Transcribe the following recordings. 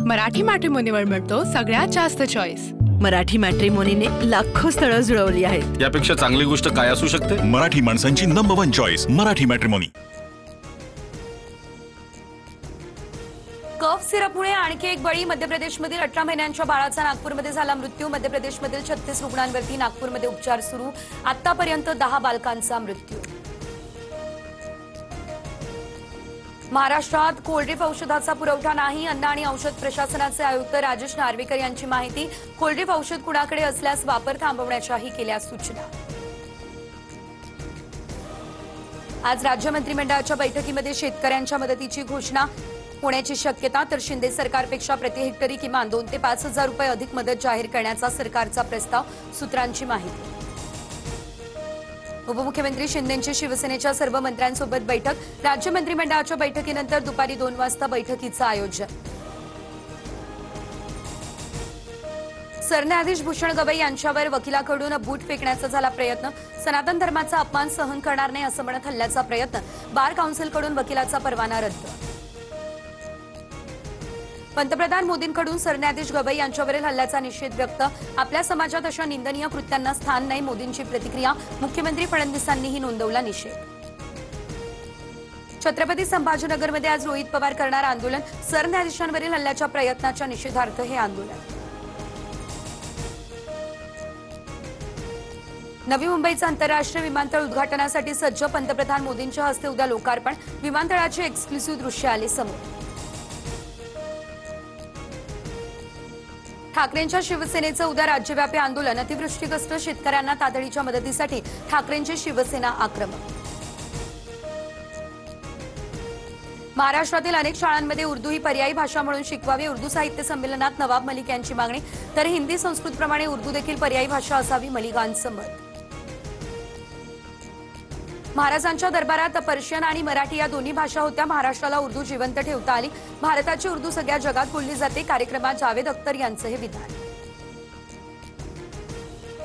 मराठी मॅट्रिमोनीवर मिळतो सगळ्यात जास्त चॉईस। मराठी मॅट्रिमोनीने लाखो स्थळं जुळवली आहेत। यापेक्षा चांगली गोष्ट काय असू शकते? मराठी माणसांची नंबर 1 चॉईस मराठी मॅट्रिमोनी। कफ सिरपमुळे आणखी एक बळी। मध्य प्रदेशमधील 18 महिन्यांच्या बाळाचा नागपूरमध्ये झाला मृत्यू। मध्य प्रदेशमधील 36 रुग्णांवरती नागपूरमध्ये उपचार सुरू। आतापर्यंत 10 बालकांचा मृत्यू। महाराष्ट्रात कोल्ड्रिप औषधाचा पुरवठा नाही। अन्न आणि औषध प्रशासनाचे आयुक्त राजेश नार्वेकर यांची माहिती। कोल्ड्रिप औषध कुणाकडे असल्यास वापर थांबवण्याच्याही केल्या सूचना। आज राज्य मंत्रिमंडळाच्या बैठकीमध्ये शेतकऱ्यांच्या मदतीची घोषणा होण्याची शक्यता। तर शिंदे सरकारपेक्षा प्रति हेक्टरी किमान 2 ते 5 हजार रुपये अधिक मदत जाहीर करण्याचा सरकारचा प्रस्ताव। सूत्रांची माहिती। उपमुख्यमंत्री शिंदेंची शिवसेनेच्या सर्व मंत्र्यांसोबत बैठक। राज्य मंत्रिमंडळाच्या बैठकीनंतर दुपारी 2 वाजता बैठकीचं आयोजन। सरन्यायाधीश भूषण गवई यांच्यावर वकिलाकडून बूट फेकण्याचा झाला प्रयत्न। सनातन धर्माचा अपमान सहन करणार नाही असं म्हणत हल्ल्याचा प्रयत्न। बार काउन्सिलकडून वकिलाचा परवाना रद्द। पंतप्रधान मोदींकडून सरन्यायाधीश गवई यांच्यावरील हल्ल्याचा निषेध व्यक्त। आपल्या समाजात अशा निंदनीय कृत्यांना स्थान नाही। मोदींची प्रतिक्रिया। मुख्यमंत्री फडणवीसांनीही नोंदवला निषेध। छत्रपती संभाजीनगरमध्ये आज रोहित पवार करणार आंदोलन। सरन्यायाधीशांवरील हल्ल्याच्या प्रयत्नाच्या निषेधार्थ हे आंदोलन। नवी मुंबईचं आंतरराष्ट्रीय विमानतळ उद्घाटनासाठी सज्ज। पंतप्रधान मोदींच्या हस्ते उद्या लोकार्पण। विमानतळाची एक्सक्लुसिव्ह दृश्य आली समोर। ठाकरेंच्या शिवसेनेचं उद्या राज्यव्यापी आंदोलन। अतिवृष्टीग्रस्त शेतकऱ्यांना तातडीच्या मदतीसाठी ठाकरेंची शिवसेना आक्रमक। महाराष्ट्रातील अनेक शाळांमध्ये उर्दू ही पर्यायी भाषा म्हणून शिकवावी। उर्दू साहित्य संमेलनात नवाब मलिक यांची मागणी। तर हिंदी संस्कृतप्रमाणे उर्दू देखील पर्यायी भाषा असावी मलिकांचं मत। महाराजांच्या दरबारात पर्शियन आणि मराठी या दोन्ही भाषा होत्या। महाराष्ट्राला उर्दू जिवंत ठेवता आली। भारताची उर्दू सगळ्या जगात बोलली जाते। कार्यक्रमात जावेद अख्तर यांचं हे विधान।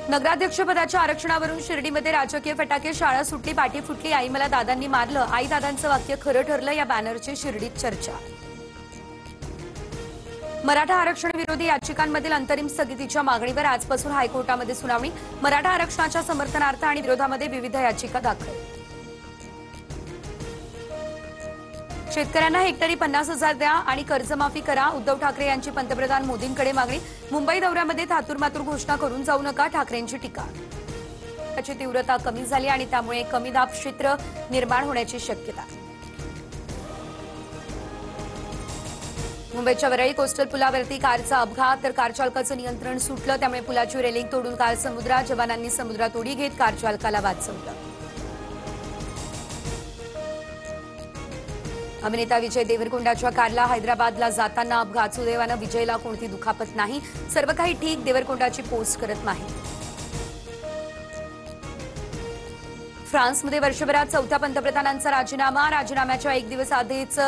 नगराध्यक्षपदाच्या आरक्षणावरून शिर्डीमध्ये राजकीय फटाके। शाळा सुटली, पाठी फुटली, आई मला दादांनी मारलं। आई दादांचं वाक्य खरं ठरलं। या बॅनरची शिर्डीत चर्चा। मराठा आरक्षण विरोधी याचिकांमधील अंतरिम स्थगितीच्या मागणीवर आजपासून हायकोर्टामध्ये सुनावणी। मराठा आरक्षणाच्या समर्थनार्थ आणि विरोधामध्ये विविध याचिका दाखल। शेतकऱ्यांना हेक्टरी 50,000 द्या आणि कर्जमाफी करा। उद्धव ठाकरे यांची पंतप्रधान मोदींकडे मागणी। मुंबई दौऱ्यामध्ये थातुरमातुर घोषणा करून जाऊ नका, ठाकरेंची टीका। त्याची तीव्रता कमी झाली आणि त्यामुळे कमी दाब क्षेत्र निर्माण होण्याची शक्यता। मुंबईच्या वरळी कोस्टल पुलावरती कारचा अपघात। तर कार चालकाचं नियंत्रण सुटलं, त्यामुळे पुलाची रेलिंग तोडून कार समुद्रात। जवानांनी समुद्रात उडी घेत कार चालकाला वाचवलं। अभिनेता विजय देवरकोंडाच्या कारला हैदराबादला जाताना अपघात। सुदैवानं विजयला कोणती दुखापत नाही। सर्व काही ठीक। देवरकोंडाची पोस्ट करत नाही। फ्रान्समध्ये वर्षभरात 4थ्या पंतप्रधानांचा राजीनामा। राजीनाम्याच्या 1 दिवस आधीच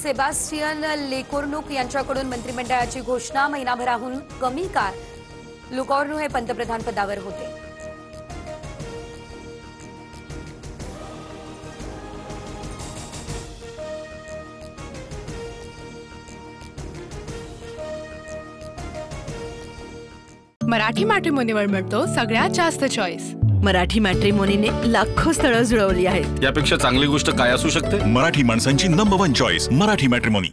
सेबास्टियन लेकोर्नुक यांच्याकडून मंत्रिमंडळाची घोषणा। महिनाभराहून कमी काळ लुकॉर्नु हे पंतप्रधान पदावर होते। मराठी मॅट्रिमोनीवर मिळतो सगळ्यात जास्त चॉईस। मराठी मॅट्रिमोनीने लाखो स्थळं जुळवली आहेत। यापेक्षा चांगली गोष्ट काय असू शकते? मराठी माणसांची नंबर 1 चॉईस मराठी मॅट्रिमोनी।